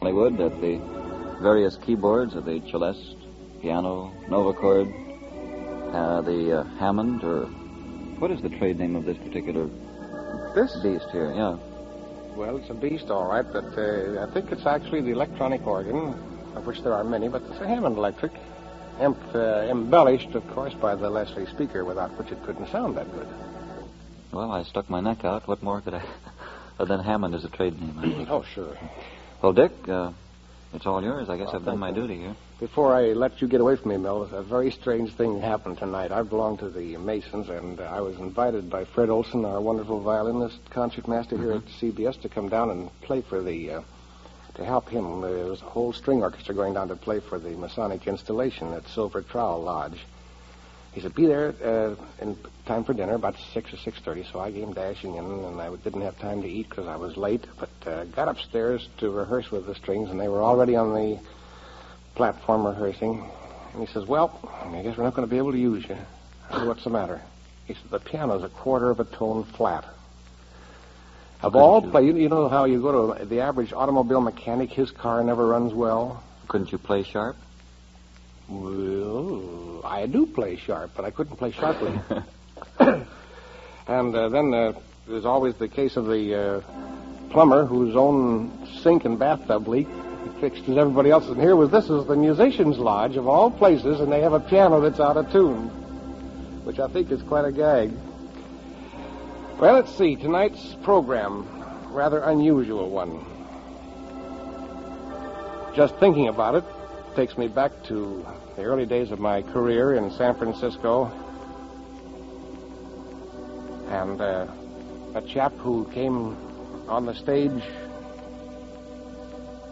Hollywood at the various keyboards of the celeste, piano, Novacord, the Hammond, or what is the trade name of this particular beast here? Yeah. Well, it's a beast, all right, but I think it's actually the electronic organ, of which there are many, but it's a Hammond electric, embellished, of course, by the Leslie speaker, without which it couldn't sound that good. Well, I stuck my neck out. What more could I... Then Hammond is a trade name. Oh, sure. Well, Dick, it's all yours. I guess I've done my duty here. Before I let you get away from me, Mel, a very strange thing happened tonight. I belong to the Masons, and I was invited by Fred Olson, our wonderful violinist, concertmaster here at CBS, to come down and play for the... to help him. There was a whole string orchestra going down to play for the Masonic installation at Silver Trowel Lodge. He said, be there in time for dinner, about 6 or 6:30, so I came dashing in, and I didn't have time to eat because I was late, but got upstairs to rehearse with the strings, and they were already on the platform rehearsing. And he says, well, I guess we're not going to be able to use you. I said, what's the matter? He said, the piano's a quarter of a tone flat. Of all play, you know how you go to the average automobile mechanic, his car never runs well? Couldn't you play sharp? Well, I do play sharp, but I couldn't play sharply. And then there's always the case of the plumber whose own sink and bathtub leak fixed as everybody else's. And this is the musician's lodge of all places, and they have a piano that's out of tune, which I think is quite a gag. Well, let's see. Tonight's program, rather unusual one. Just thinking about it takes me back to the early days of my career in San Francisco. And a chap who came on the stage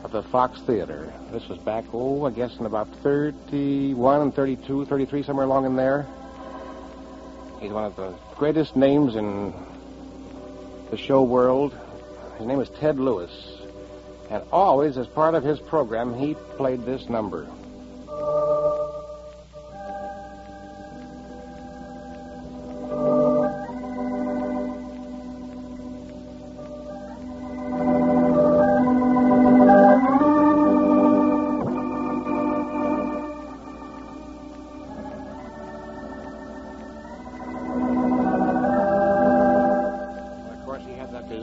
of the Fox Theater. This was back, I guess in about 31, 32, 33, somewhere along in there. He's one of the greatest names in the show world. His name is Ted Lewis. And always, as part of his program, he played this number.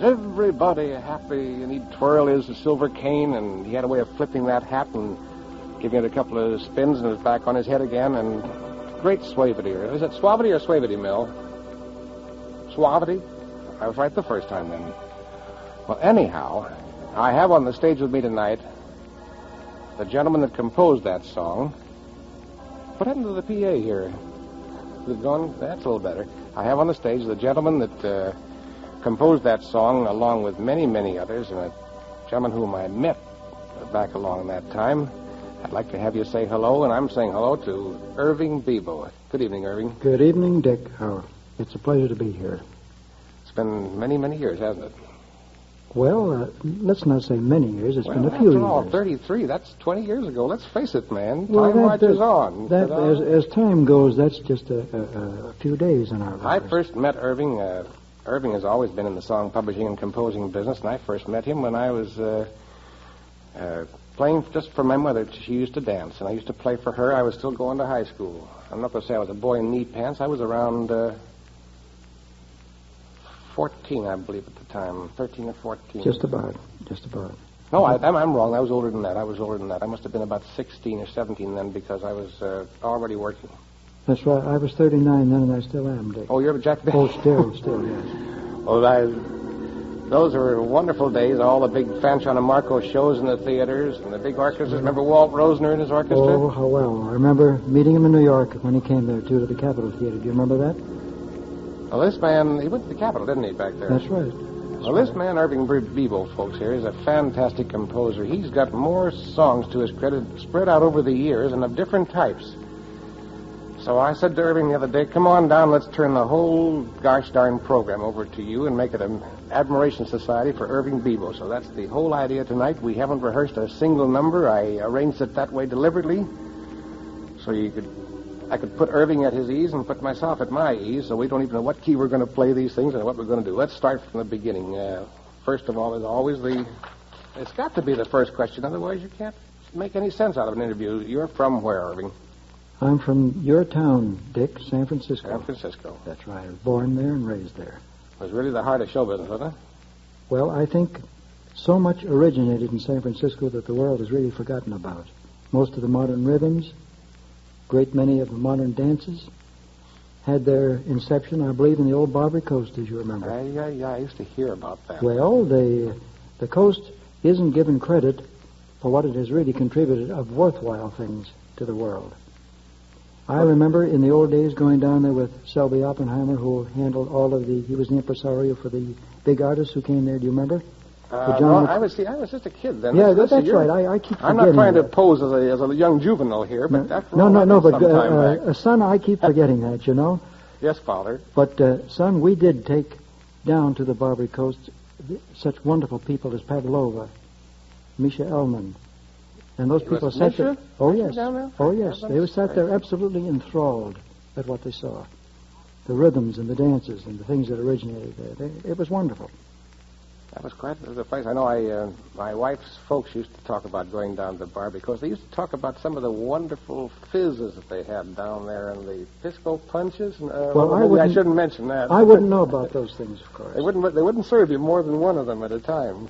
Everybody happy, and he'd twirl his silver cane, and he had a way of flipping that hat and giving it a couple of spins, and it was back on his head again, and great suavity. Is it suavity or suavity, Mill? Suavity? I was right the first time then. Well, anyhow, I have on the stage with me tonight the gentleman that composed that song. What happened to the PA here? Is it gone? That's a little better. I have on the stage the gentleman that composed that song along with many, many others, and a gentleman whom I met back along that time. I'd like to have you say hello, and I'm saying hello to Irving Bebo. Good evening, Irving. Good evening, Dick. It's a pleasure to be here. It's been many, many years, hasn't it? Well, let's not say many years. It's been a few years. All, 33, that's 20 years ago. Let's face it, man. Time marches on. As time goes, that's just a few days in our lives. I first met Irving. Irving has always been in the song publishing and composing business, and I first met him when I was playing just for my mother. She used to dance, and I used to play for her. I was still going to high school. I'm not going to say I was a boy in knee pants. I was around 14, I believe, at the time. 13 or 14. Just about. No, I'm wrong. I was older than that. I must have been about 16 or 17 then, because I was already working. That's right. I was 39 then, and I still am, Dick. Oh, you're Jack Bill? Oh, still, yes. Well, those were wonderful days. All the big Fanchon and Marco shows in the theaters and the big orchestras. Remember Walt Rosner and his orchestra? Oh, how well. I remember meeting him in New York when he came there, too, to the Capitol Theater. Do you remember that? Well, this man, he went to the Capitol, didn't he, back there? That's right. This man, Irving Bebo, folks, here, is a fantastic composer. He's got more songs to his credit spread out over the years and of different types. So I said to Irving the other day, come on down, let's turn the whole gosh darn program over to you and make it an admiration society for Irving Bebo. So that's the whole idea tonight. We haven't rehearsed a single number. I arranged it that way deliberately so I could put Irving at his ease and put myself at my ease, so we don't even know what key we're going to play these things and what we're going to do. Let's start from the beginning. First of all, as always, the It's got to be the first question, otherwise you can't make any sense out of an interview. You're from where, Irving? I'm from your town, Dick, San Francisco. San Francisco. That's right. I was born there and raised there. It was really the heart of show business, wasn't it? Well, I think so much originated in San Francisco that the world has really forgotten about. Most of the modern rhythms, great many of the modern dances, had their inception, I believe, in the old Barbary Coast, as you remember. Yeah, I used to hear about that. Well, the coast isn't given credit for what it has really contributed of worthwhile things to the world. I remember in the old days going down there with Selby Oppenheimer, who handled all of he was the impresario for the big artists who came there. Do you remember? I was just a kid then. Yeah, that's right. I keep forgetting. I'm not trying to pose as a young juvenile here, but but son, I keep forgetting that, you know. Yes, Father. But, son, we did take down to the Barbary Coast such wonderful people as Pavlova, Misha Elman, and those people sat there. Oh, yes. Oh, yes. They sat there absolutely enthralled at what they saw. The rhythms and the dances and the things that originated there. It was wonderful. That was quite the place. I know my wife's folks used to talk about going down to the Barbary Coast. They used to talk about some of the wonderful fizzes that they had down there and the pisco punches. And, I shouldn't mention that. I wouldn't know about those things, of course. They wouldn't serve you more than one of them at a time.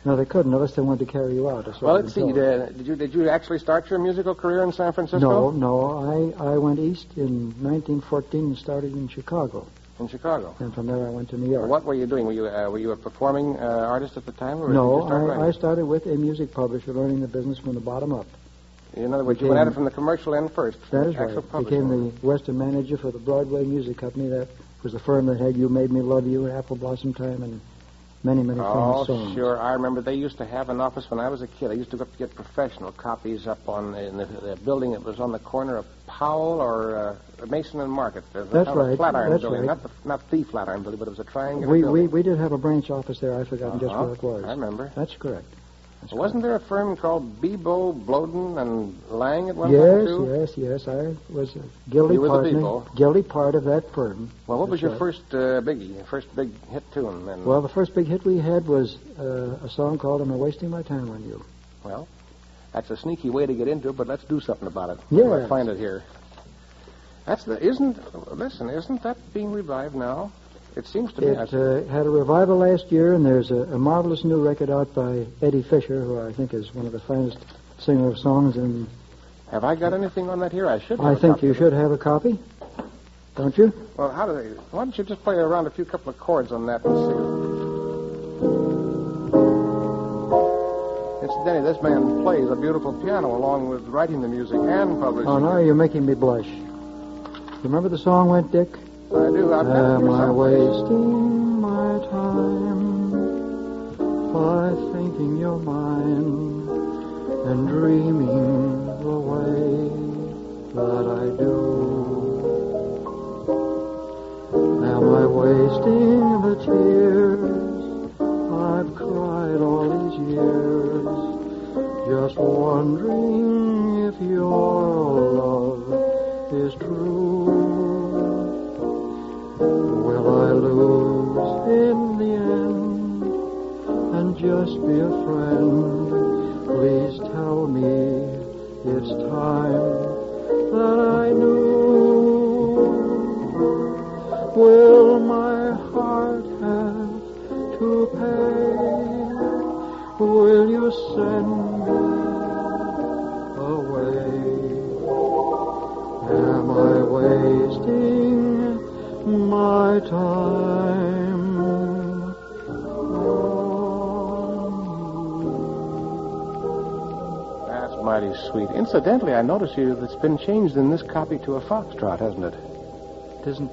No, they couldn't unless they wanted to carry you out. Well, let's see. Did you actually start your musical career in San Francisco? No. I went east in 1914 and started in Chicago. In Chicago. And from there I went to New York. What were you doing? Were you a performing artist at the time? Or No, did you start writing? I started with a music publisher, learning the business from the bottom up. In other words, you went at it from the commercial end first. That is right. Became the Western manager for the Broadway Music Company. That was the firm that had You Made Me Love You, Apple Blossom Time, and many famous songs. Oh, sure. I remember they used to have an office when I was a kid. I used to go up to get professional copies up in the building that was on the corner of Powell or Mason and Market. That's right. Flatiron That's building. right. Not the Flatiron building, but it was a triangular building. We did have a branch office there. I've forgotten just where it was. I remember. That's correct. Wasn't there a firm called Bebo, Bloden, and Lang at one time, too? Yes. I was a guilty part of that firm. Well, what was your first first big hit tune? Then? Well, the first big hit we had was a song called Am I Wasting My Time on You? Well, that's a sneaky way to get into it, but let's do something about it. Yeah. I find it here. Isn't that being revived now? It seems to be. It had a revival last year, and there's a marvelous new record out by Eddie Fisher, who I think is one of the finest singers of songs. And have I got anything on that here? I should. I think you should have a copy, don't you? Well, why don't you just play around a couple of chords on that and see? Incidentally, this man plays a beautiful piano along with writing the music and publishing. Oh, now you're making me blush. You remember the song went, Dick? I do. Am I wasting my time by thinking you're mine and dreaming the way that I do? Am I wasting the tears I've cried all these years, just wondering if your love is true? Will I lose in the end and just be a friend? Please tell me it's time that I knew. Will my heart have to pay? Will you send me away? Am I wasting my time on you? That's mighty sweet. Incidentally, I notice it's been changed in this copy to a foxtrot, hasn't it? It isn't.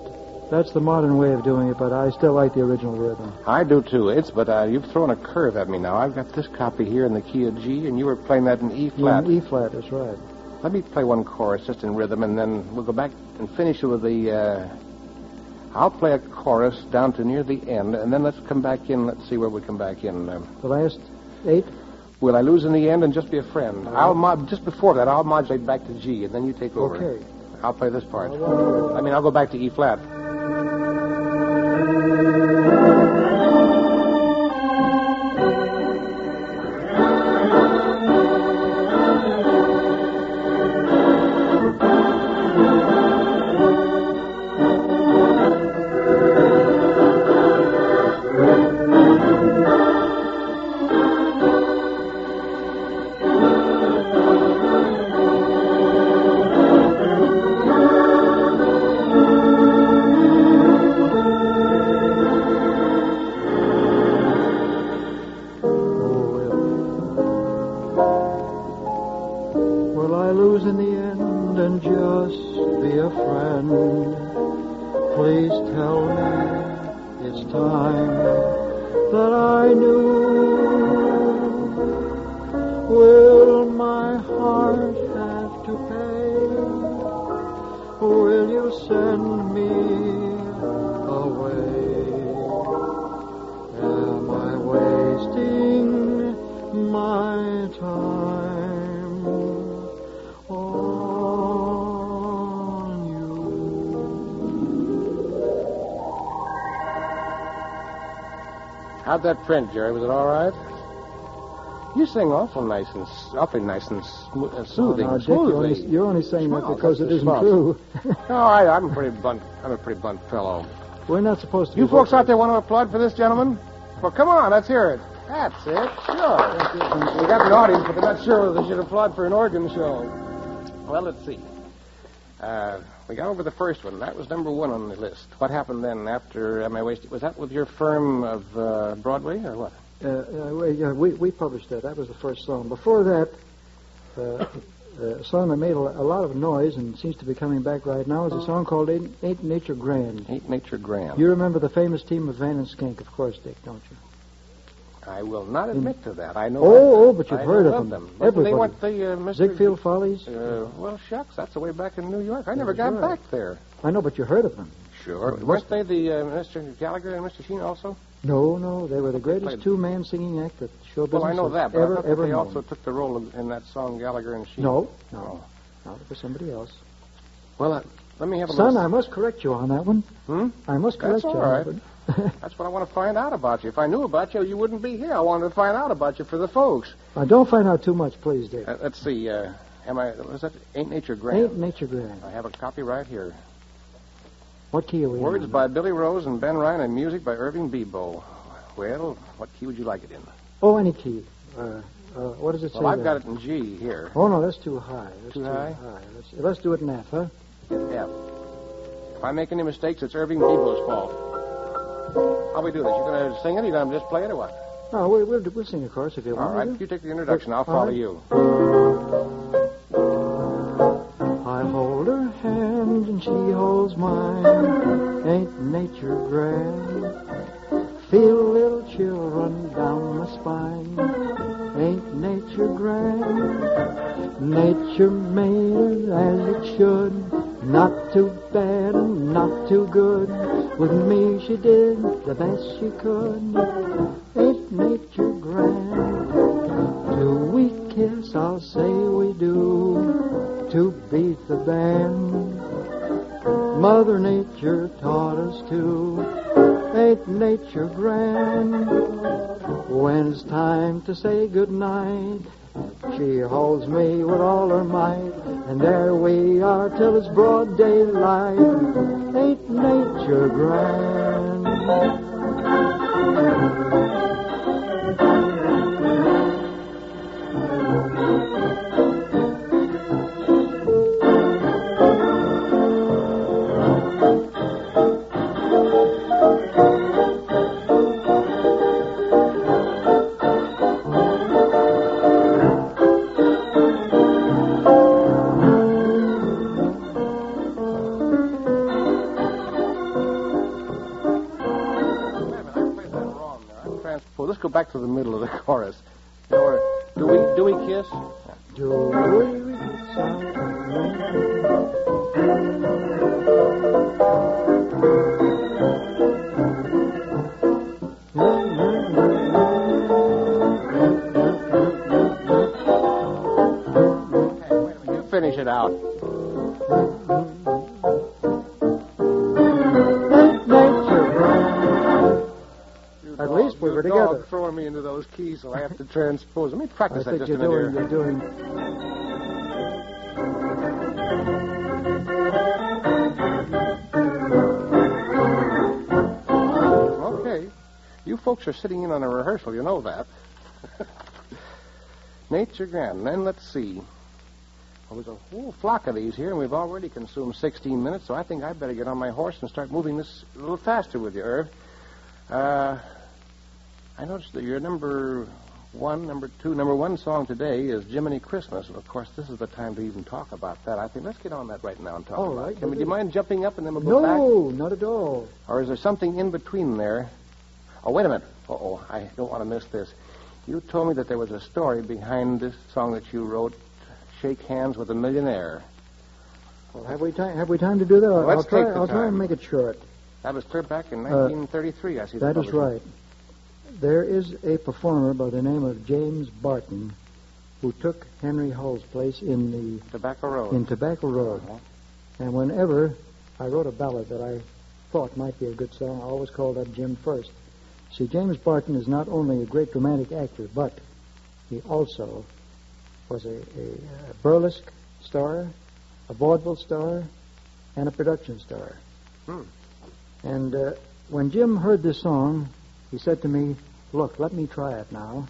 That's the modern way of doing it, but I still like the original rhythm. I do too. But you've thrown a curve at me now. I've got this copy here in the key of G, and you were playing that in E flat. In E flat, that's right. Let me play one chorus just in rhythm, and then we'll go back and finish it with the. I'll play a chorus down to near the end, and then let's come back in. Let's see where we come back in. The last 8? Will I lose in the end and just be a friend? Just before that, I'll modulate back to G, and then you take over. Okay. I'll play this part. I'll go back to E flat. lose in the end and just be a friend. Please tell me it's time that I knew. Will my heart have to pay? Will you send me away? Am I wasting my time on you? How'd that print, Jerry? Was it all right? You sing awfully nice and soothing. No, Dick, you're only saying that because it isn't true. No, I'm a pretty blunt fellow. We're not supposed to. You folks out there want to applaud for this gentleman? Well, come on, let's hear it. That's it. Sure. We got the audience, but they're not sure whether they should applaud for an organ show. Well, let's see. We got over the first one. That was number 1 on the list. What happened then after Am I Wasted? Was that with your firm of Broadway or what? We published that. That was the first song. Before that, a song that made a lot of noise and seems to be coming back right now is a song called Ain't Nature Grand. Ain't Nature Grand. You remember the famous team of Van and Skink, of course, Dick, don't you? I will not admit to that. I know. But you've heard of them. Everybody. They went the Mr. Ziegfeld Follies. Well, shucks, that's the way back in New York. I never got back there. I know, but you heard of them. Sure. Weren't they the Mr. Gallagher and Mr. Sheen also? No, they were the greatest two-man singing act that show business I know that, but ever I thought they known. also took the role in that song, Gallagher and Sheen. No, it was somebody else. Well, let me have a Son, look. I must correct you on that one. I must correct you on that one. That's what I want to find out about you. If I knew about you, you wouldn't be here. I wanted to find out about you for the folks. Don't find out too much, please, Dick. Let's see. Was that Ain't Nature Grand? Ain't Nature Grand. I have a copy right here. What key are we in? Words by Billy Rose and Ben Ryan and music by Irving Bebo. Well, what key would you like it in? Oh, any key. What does it say? Well, I've there? got it in G here. Oh, no, that's too high. Too high? Let's do it in F, huh? F. If I make any mistakes, it's Irving Bebo's fault. How we do this? You're going to sing it? You're going to just play it or what? No, we'll sing a chorus if you want. All right, you take the introduction. I'll follow you. I hold her hand and she holds mine. Ain't nature grand? Feel a little chill run down my spine. Ain't nature grand? Nature made her as it should. Not too bad and not too good. With me she did the best she could. Ain't nature grand? Till we kiss, I'll say we do. To beat the band, Mother Nature taught us to. Ain't nature grand? When it's time to say goodnight, she holds me with all her might, and there we are till it's broad daylight. Ain't nature grand? Let's go back to the middle of the chorus. Do we kiss? Do we You finish it out. At least we were together. Throwing me into those keys, so I have to transpose. Let me practice that just a minute. You're doing. Okay. You folks are sitting in on a rehearsal, you know that. Nature Grand. Then let's see. Well, there's a whole flock of these here, and we've already consumed 16 minutes, so I think I'd better get on my horse and start moving this a little faster with you, Irv. I noticed that your number Number one song today is Jiminy Christmas. And, of course, this is the time to even talk about that. I think let's get on that right now and talk about it. Do you mind jumping up and then we'll go back? No, not at all. Or is there something in between there? Oh, wait a minute. Uh-oh, I don't want to miss this. You told me that there was a story behind this song that you wrote, Shake Hands with a Millionaire. Well, have we time to do that? Well, I'll try and make it short. That was clear back in 1933, I see. That is right. There is a performer by the name of James Barton who took Henry Hull's place in the Tobacco Road. In Tobacco Road. Uh-huh. And whenever I wrote a ballad that I thought might be a good song, I always called up Jim first. See, James Barton is not only a great dramatic actor, but he also was a burlesque star, a vaudeville star, and a production star. And when Jim heard this song, he said to me, "Look, let me try it now."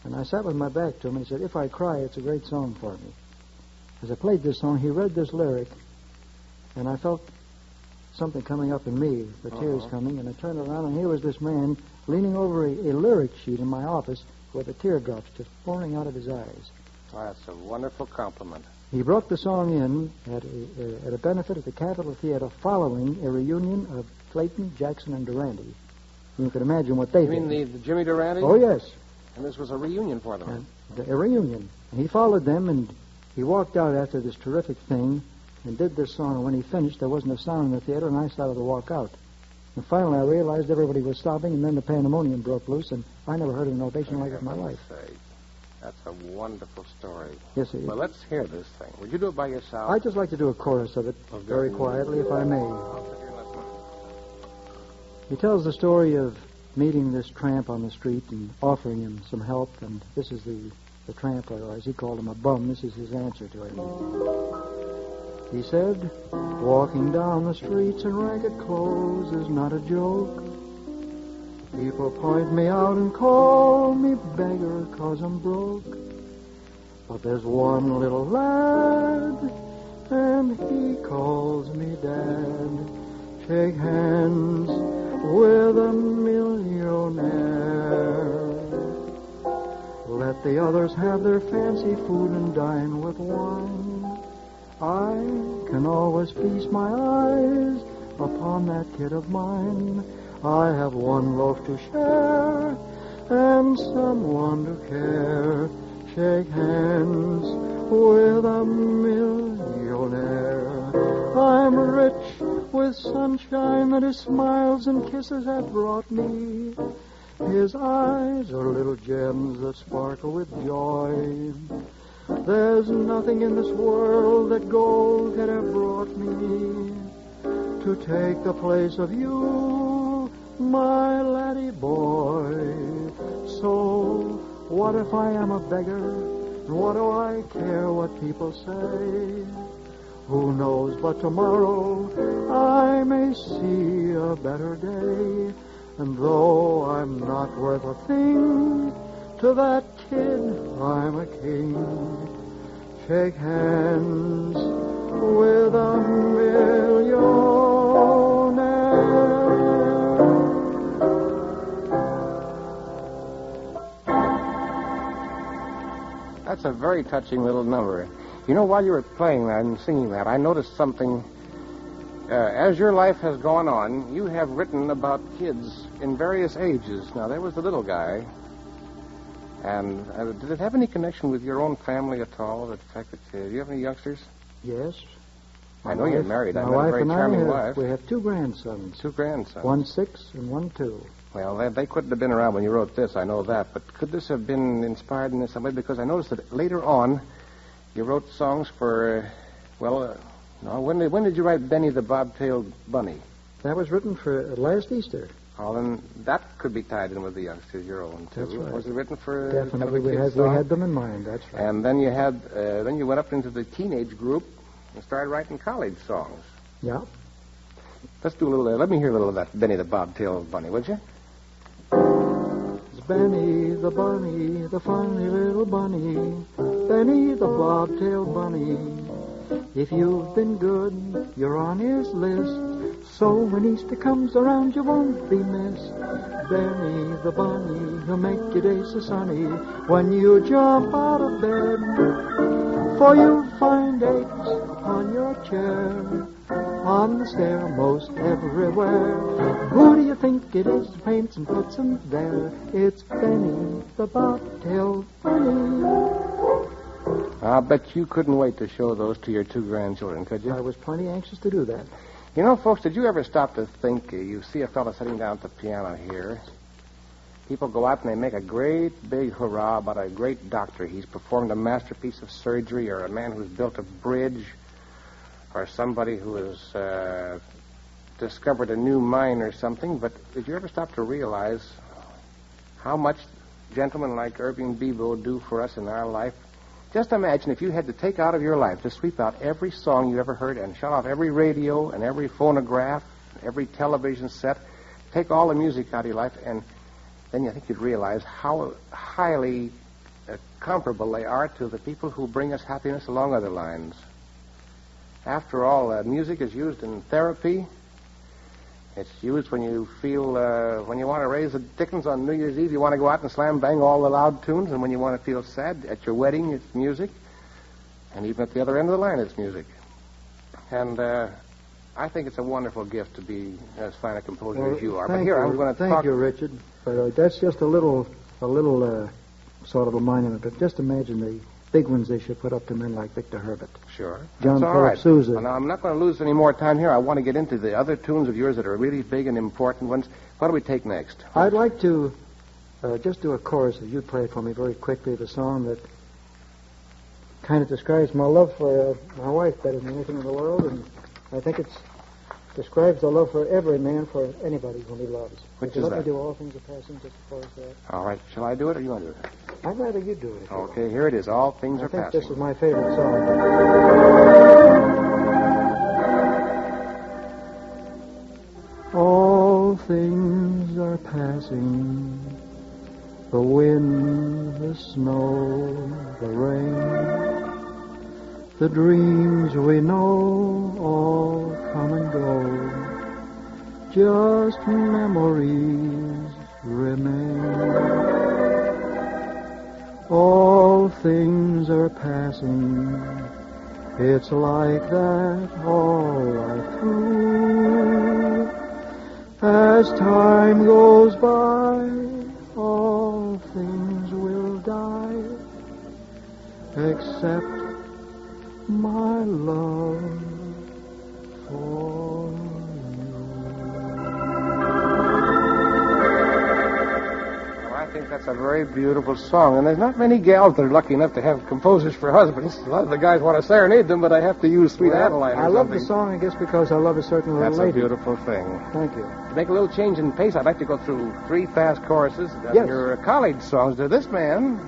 And I sat with my back to him and he said, "If I cry, it's a great song for me." As I played this song, he read this lyric, and I felt something coming up in me, the tears coming, and I turned around, and here was this man leaning over a lyric sheet in my office with the teardrops just pouring out of his eyes. Oh, that's a wonderful compliment. He brought the song in at a benefit at the Capitol Theater following a reunion of Clayton, Jackson, and Durante. You can imagine what they did. You mean the Jimmy Durante? Oh, yes. And this was a reunion for them. A reunion. And he followed them, and he walked out after this terrific thing and did this song. And when he finished, there wasn't a sound in the theater, and I started to walk out. And finally, I realized everybody was stopping, and then the pandemonium broke loose, and I never heard an ovation like it in my life. That's a wonderful story. Yes, it is. Well, let's hear this thing. Would you do it by yourself? I'd just like to do a chorus of it very quietly, if I may. He tells the story of meeting this tramp on the street and offering him some help, and this is the tramp, or as he called him, a bum. This is his answer to him. He said, "Walking down the streets in ragged clothes is not a joke. People point me out and call me beggar 'cause I'm broke. But there's one little lad, and he calls me Dad. Shake hands with a millionaire. Let the others have their fancy food and dine with wine. I can always feast my eyes upon that kid of mine. I have one loaf to share and someone to care. Shake hands with a millionaire. I'm rich with sunshine that his smiles and kisses have brought me. His eyes are little gems that sparkle with joy. There's nothing in this world that gold could have brought me to take the place of you, my laddie boy. So what if I am a beggar? And what do I care what people say? Who knows but tomorrow I may see a better day. And though I'm not worth a thing, to that kid I'm a king. Shake hands with a millionaire." That's a very touching little number. You know, while you were playing that and singing that, I noticed something. As your life has gone on, you have written about kids in various ages. Now, there was the little guy. And did it have any connection with your own family at all? The fact that, do you have any youngsters? Yes. I know you're married. I My met a wife very and charming I wife. We have two grandsons. Two grandsons. 1 6 and 1 2. Well, they couldn't have been around when you wrote this, I know that. But could this have been inspired in some way? Because I noticed that later on, you wrote songs for, when did you write Benny the Bobtailed Bunny? That was written for last Easter. Oh, then that could be tied in with the youngsters, your own, too. That's right. Was it written for Definitely, we had them in mind, that's right. And then you had, then you went up into the teenage group and started writing college songs. Yeah. Let's do a little, let me hear a little of that Benny the Bobtailed Bunny, would you? It's Benny the bunny, the funny little bunny, Benny the bobtailed bunny. If you've been good, you're on his list. So when Easter comes around, you won't be missed. Benny the bunny, he'll make your day so sunny when you jump out of bed. For you'll find eggs upon your chair, on the stair, most everywhere. Who do you think it is who paints and puts them there? It's Benny the bobtail bunny. I'll bet you couldn't wait to show those to your 2 grandchildren, could you? I was plenty anxious to do that. You know, folks, did you ever stop to think, you see a fellow sitting down at the piano here, people go out and they make a great big hurrah about a great doctor. He's performed a masterpiece of surgery, or a man who's built a bridge, or somebody who has discovered a new mine or something. But did you ever stop to realize how much gentlemen like Irving Bebo do for us in our life? Just imagine if you had to take out of your life, to sweep out every song you ever heard and shut off every radio and every phonograph, every television set, take all the music out of your life, and then I think you'd realize how highly comparable they are to the people who bring us happiness along other lines. After all, music is used in therapy. It's used when you feel, when you want to raise the dickens on New Year's Eve, you want to go out and slam bang all the loud tunes, and when you want to feel sad at your wedding, it's music. And even at the other end of the line, it's music. And I think it's a wonderful gift to be as fine a composer as you are. But here, I'm going to talk... Thank you, Richard. But that's just a little sort of a monument. But just imagine the big ones they should put up to men like Victor Herbert. Sure. John Philip right. Sousa. Well, now, I'm not going to lose any more time here. I want to get into the other tunes of yours that are really big and important ones. What do we take next? I'd like to just do a chorus, if you'd play it for me very quickly, of a song that kind of describes my love for my wife better than anything in the world, and I think it describes the love for every man for anybody whom he loves. Which Would you is let that? me do All Things Are Passing, just a chorus of that? All right. Shall I do it, or you want to do it? I'd rather you do it. If you Okay, want. here it is. All Things Are I think Passing. this is my favorite song. All things are passing, the wind, the snow, the rain, the dreams we know all come and go, just memories remain. All things are passing, it's like that all life through. As time goes by, all things will die, except my love for I think that's a very beautiful song, and there's not many gals that are lucky enough to have composers for husbands. A lot of the guys want to serenade them, but I have to use Sweet Adeline or I love something. the song, I guess, because I love a certain little That's lady. a beautiful thing. Thank you. To make a little change in pace, I'd like to go through 3 fast choruses of Yes. your college songs. Now, this man,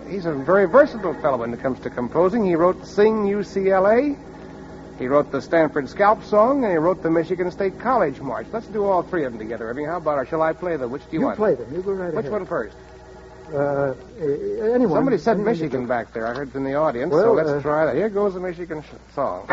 he's a very versatile fellow when it comes to composing. He wrote Sing UCLA, he wrote the Stanford Scalp Song, and he wrote the Michigan State College March. Let's do all 3 of them together, Irving. How about, or shall I play them? Which do you want? You play them. You go right ahead. Which one first? Anyone. Somebody said Anyone Michigan you back there. I heard it in the audience, Well, so let's try that. Here goes the Michigan song.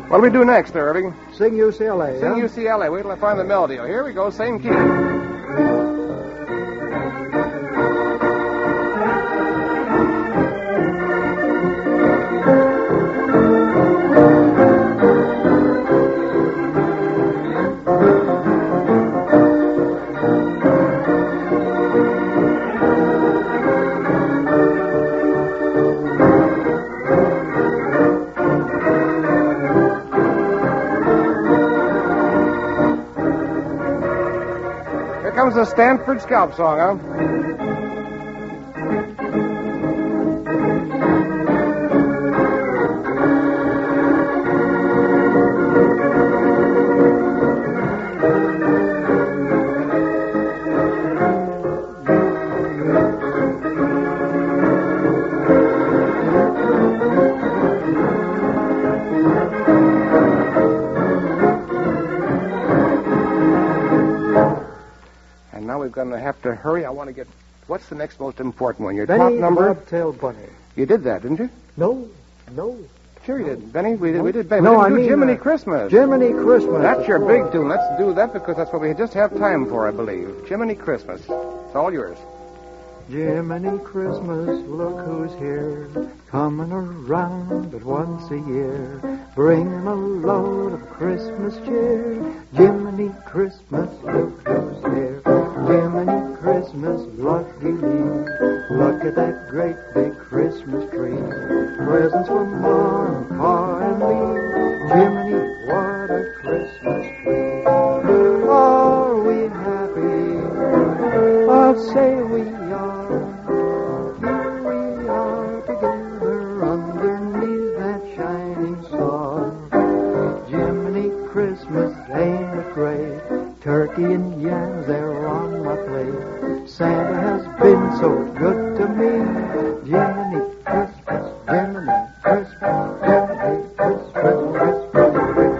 What do we do next, Irving? Sing UCLA. Sing huh? UCLA. Wait till I find the melody. Oh, here we go, same key. Comes the Stanford Scalp Song, huh? to hurry. I want to get... What's the next most important one? Your Benny top number? Bobtail Bunny. You did that, didn't you? No. Sure you did. Benny, we did Benny. No, we I didn't do mean... Jiminy Christmas. Jiminy Christmas. That's your big tune. Let's do that because that's what we just have time for, I believe. Jiminy Christmas. It's all yours. Jiminy Christmas, look who's here, coming around at once a year, bringing a load of Christmas cheer. Jiminy Christmas, look who's here, Jiminy Christmas, lucky me. Look at that great big Christmas tree, presents for Ma and Pa and me. Jiminy, what a Christmas tree. Are we happy? I'd say we are. Here we are together underneath that shining star. Jiminy Christmas, ain't it great? Turkey and yams, they're on my plate. Santa has been so good to me. Jiminy Christmas, Jiminy Christmas, Jiminy Christmas, Christmas.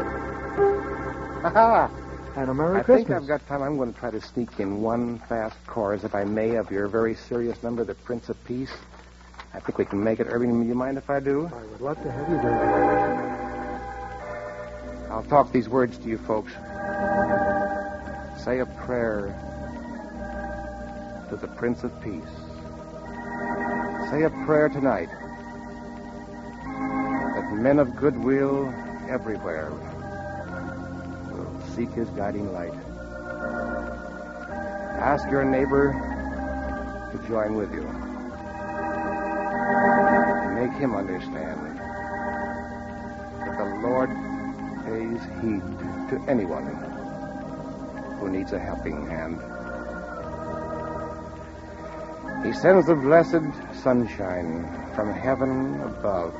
Ha-ha! And a Merry I Christmas. think I've got time. I'm going to try to sneak in one fast chorus, if I may, of your very serious number, The Prince of Peace. I think we can make it. Irving, you mind if I do? I would love to have you do it. I'll talk these words to you folks. Say a prayer to the Prince of Peace. Say a prayer tonight that men of goodwill everywhere seek his guiding light. Ask your neighbor to join with you. Make him understand that the Lord pays heed to anyone who needs a helping hand. He sends the blessed sunshine from heaven above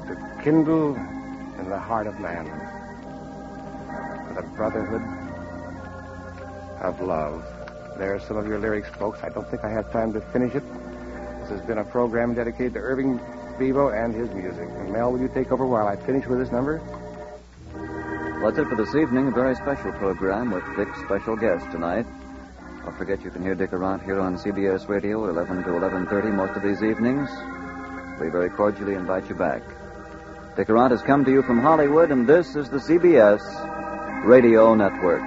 to kindle in the heart of man the brotherhood of love. There's some of your lyrics, folks. I don't think I have time to finish it. This has been a program dedicated to Irving Bevo and his music. And Mel, will you take over while I finish with this number? Well, that's it for this evening. A very special program with Dick's special guest tonight. Don't forget you can hear Dick Aurandt here on CBS Radio 11 to 11:30 most of these evenings. We very cordially invite you back. Dick Aurandt has come to you from Hollywood, and this is the CBS Radio Network.